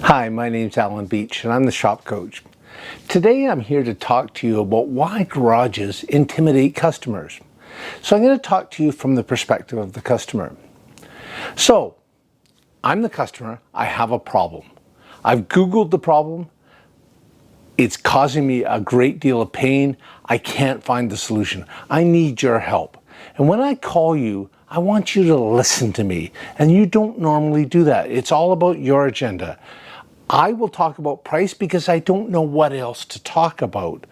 Hi, my name's Alan Beach and I'm the shop coach. Today I'm here to talk to you about why garages intimidate customers. So I'm going to talk to you from the perspective of the customer. So I'm the customer, I have a problem. I've Googled the problem. It's causing me a great deal of pain. I can't find the solution. I need your help. And when I call you, I want you to listen to me. And you don't normally do that. It's all about your agenda. I will talk about price because I don't know what else to talk about.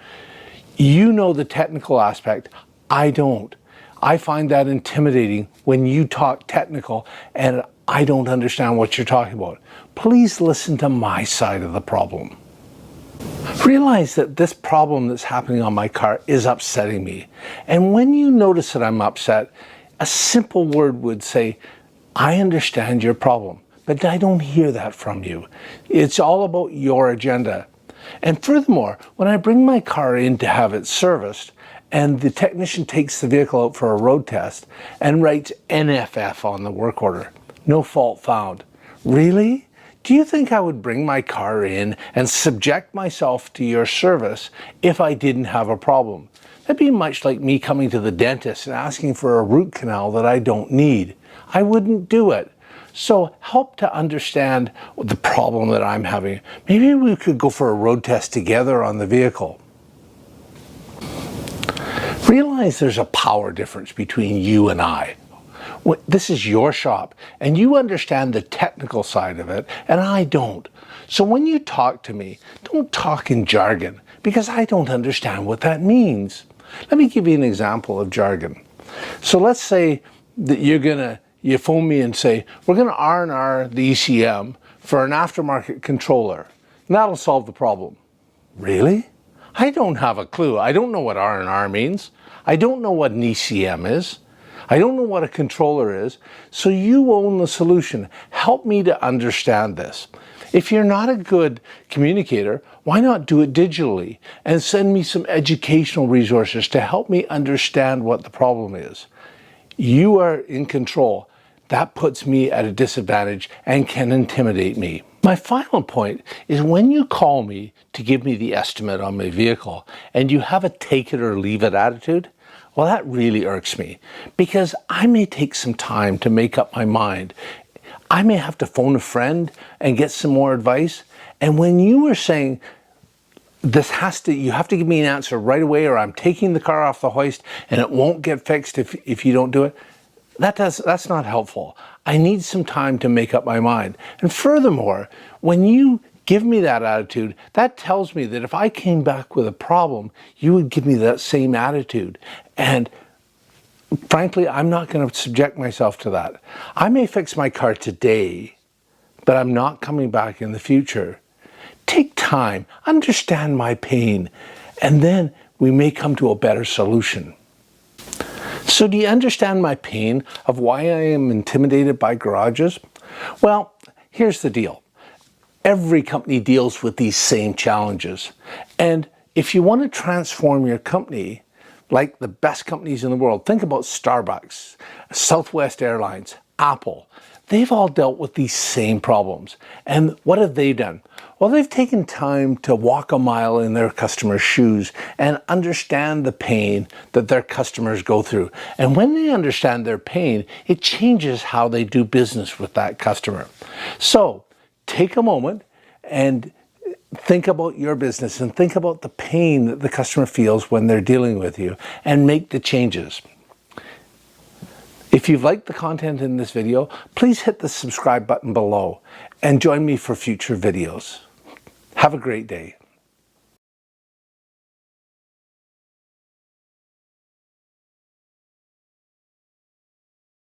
You know the technical aspect. I don't. I find that intimidating when you talk technical and I don't understand what you're talking about. Please listen to my side of the problem. Realize that this problem that's happening on my car is upsetting me. And when you notice that I'm upset, a simple word would say, I understand your problem. But I don't hear that from you. It's all about your agenda. And furthermore, when I bring my car in to have it serviced, and the technician takes the vehicle out for a road test and writes NFF on the work order, no fault found. Really? Do you think I would bring my car in and subject myself to your service if I didn't have a problem? That'd be much like me coming to the dentist and asking for a root canal that I don't need. I wouldn't do it. So help to understand the problem that I'm having. Maybe we could go for a road test together on the vehicle. Realize there's a power difference between you and I. This is your shop and you understand the technical side of it and I don't. So when you talk to me, don't talk in jargon because I don't understand what that means. Let me give you an example of jargon. So let's say that you phone me and say, we're going to R&R the ECM for an aftermarket controller. And that'll solve the problem. Really? I don't have a clue. I don't know what R&R means. I don't know what an ECM is. I don't know what a controller is. So you own the solution. Help me to understand this. If you're not a good communicator, why not do it digitally and send me some educational resources to help me understand what the problem is? You are in control. That puts me at a disadvantage and can intimidate me. My final point is when you call me to give me the estimate on my vehicle and you have a take it or leave it attitude, well, that really irks me because I may take some time to make up my mind. I may have to phone a friend and get some more advice. And when you were saying, you have to give me an answer right away or I'm taking the car off the hoist and it won't get fixed if you don't do it, that's not helpful. I need some time to make up my mind. And furthermore, when you give me that attitude, that tells me that if I came back with a problem, you would give me that same attitude. And frankly, I'm not going to subject myself to that. I may fix my car today, but I'm not coming back in the future. Take time, understand my pain, and then we may come to a better solution. So do you understand my pain of why I am intimidated by garages? Well, here's the deal. Every company deals with these same challenges. And if you want to transform your company, like the best companies in the world, think about Starbucks, Southwest Airlines, Apple. They've all dealt with these same problems. And what have they done? Well, they've taken time to walk a mile in their customers' shoes and understand the pain that their customers go through. And when they understand their pain, it changes how they do business with that customer. So take a moment and think about your business and think about the pain that the customer feels when they're dealing with you and make the changes. If you've liked the content in this video, please hit the subscribe button below and join me for future videos. Have a great day.